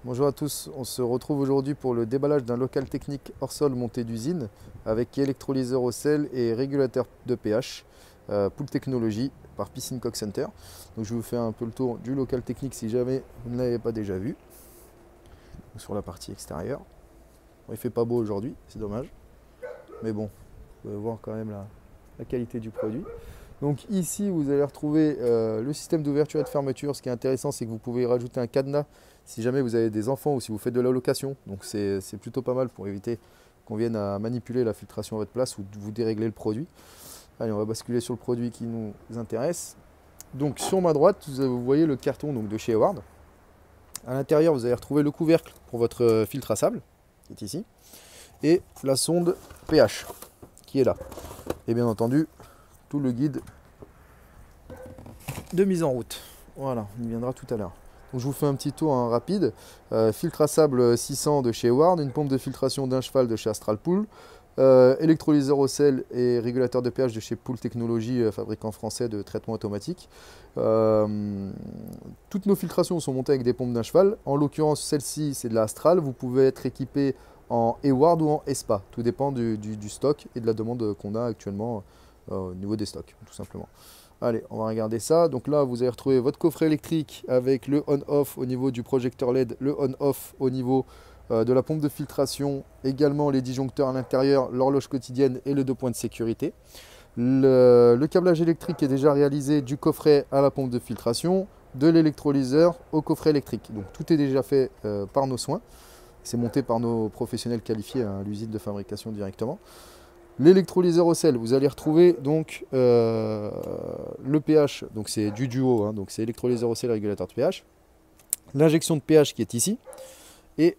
Bonjour à tous, on se retrouve aujourd'hui pour le déballage d'un local technique hors sol monté d'usine avec électrolyseur au sel et régulateur de pH, Pool Technology par Piscine Cock Center. Donc je vous fais un peu le tour du local technique si jamais vous ne l'avez pas déjà vu. Donc sur la partie extérieure. Bon, il fait pas beau aujourd'hui, c'est dommage. Mais bon, vous pouvez voir quand même la qualité du produit. Donc ici, vous allez retrouver le système d'ouverture et de fermeture. Ce qui est intéressant, c'est que vous pouvez rajouter un cadenas si jamais vous avez des enfants ou si vous faites de la location. Donc c'est plutôt pas mal pour éviter qu'on vienne à manipuler la filtration à votre place ou vous dérégler le produit. Allez, on va basculer sur le produit qui nous intéresse. Donc sur ma droite, vous voyez le carton donc, de chez Howard. À l'intérieur, vous allez retrouver le couvercle pour votre filtre à sable, qui est ici, et la sonde pH, qui est là. Et bien entendu, tout le guide de mise en route. Voilà, on y viendra tout à l'heure. Donc je vous fais un petit tour rapide. Filtre à sable 600 de chez Howard, une pompe de filtration d'un cheval de chez Astral Pool, électrolyseur au sel et régulateur de pH de chez Pool Technology, fabricant français de traitement automatique. Toutes nos filtrations sont montées avec des pompes d'un cheval. En l'occurrence, celle-ci, c'est de la Astral. Vous pouvez être équipé en Howard ou en ESPA. Tout dépend du stock et de la demande qu'on a actuellement au niveau des stocks, tout simplement. Allez, on va regarder ça. Donc là, vous allez retrouver votre coffret électrique avec le on-off au niveau du projecteur LED, le on-off au niveau de la pompe de filtration, également les disjoncteurs à l'intérieur, l'horloge quotidienne et le 2 points de sécurité. Le câblage électrique est déjà réalisé du coffret à la pompe de filtration, de l'électrolyseur au coffret électrique. Donc tout est déjà fait par nos soins. C'est monté par nos professionnels qualifiés à l'usine de fabrication directement. L'électrolyseur au sel, vous allez retrouver donc le pH, donc c'est du duo, hein, donc c'est électrolyseur au sel et régulateur de pH. L'injection de pH qui est ici. Et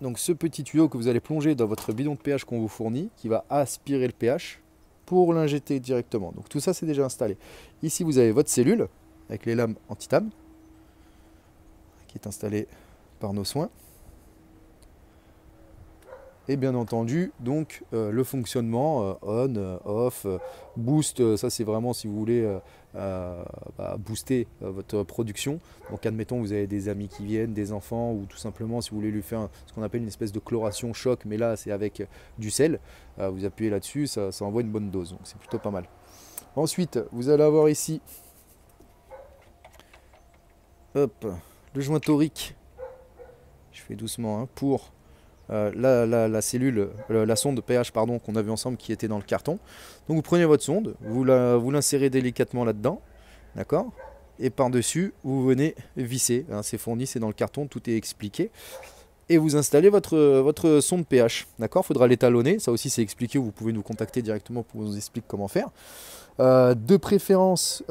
donc ce petit tuyau que vous allez plonger dans votre bidon de pH qu'on vous fournit, qui va aspirer le pH pour l'injecter directement. Donc tout ça c'est déjà installé. Ici vous avez votre cellule avec les lames anti-tame qui est installée par nos soins. Et bien entendu, donc le fonctionnement on, off, boost, ça c'est vraiment si vous voulez booster votre production. Donc admettons vous avez des amis qui viennent, des enfants, ou tout simplement si vous voulez lui faire ce qu'on appelle une espèce de chloration choc, mais là c'est avec du sel. Vous appuyez là-dessus, ça envoie une bonne dose, donc c'est plutôt pas mal. Ensuite, vous allez avoir ici hop, le joint torique, je fais doucement hein, pour la cellule, la sonde pH pardon, qu'on a vu ensemble qui était dans le carton. Donc vous prenez votre sonde, vous l'insérez délicatement là-dedans, d'accord, et par-dessus vous venez visser, hein, c'est fourni, c'est dans le carton, tout est expliqué. Et vous installez votre sonde pH, d'accord, il faudra l'étalonner, ça aussi c'est expliqué, vous pouvez nous contacter directement pour vous expliquer comment faire. De préférence,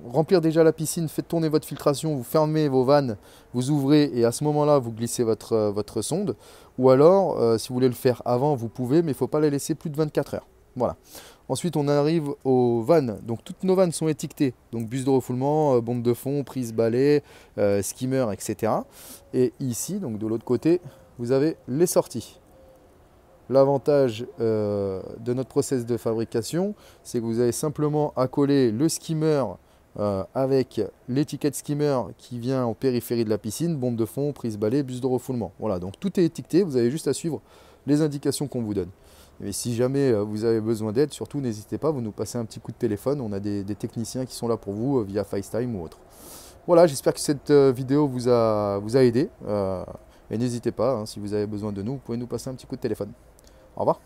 remplir déjà la piscine, faites tourner votre filtration, vous fermez vos vannes, vous ouvrez et à ce moment-là, vous glissez votre sonde. Ou alors, si vous voulez le faire avant, vous pouvez, mais il ne faut pas la laisser plus de 24 heures. Voilà. Ensuite, on arrive aux vannes. Donc, toutes nos vannes sont étiquetées. Donc, bus de refoulement, bombe de fond, prise balai, skimmer, etc. Et ici, donc de l'autre côté, vous avez les sorties. L'avantage de notre process de fabrication, c'est que vous avez simplement à coller le skimmer avec l'étiquette skimmer qui vient en périphérie de la piscine, bombe de fond, prise balai, bus de refoulement. Voilà, donc tout est étiqueté, vous avez juste à suivre les indications qu'on vous donne. Et si jamais vous avez besoin d'aide, surtout n'hésitez pas, vous nous passez un petit coup de téléphone, on a des techniciens qui sont là pour vous via FaceTime ou autre. Voilà, j'espère que cette vidéo vous a aidé. Et n'hésitez pas, hein, si vous avez besoin de nous, vous pouvez nous passer un petit coup de téléphone. Au revoir.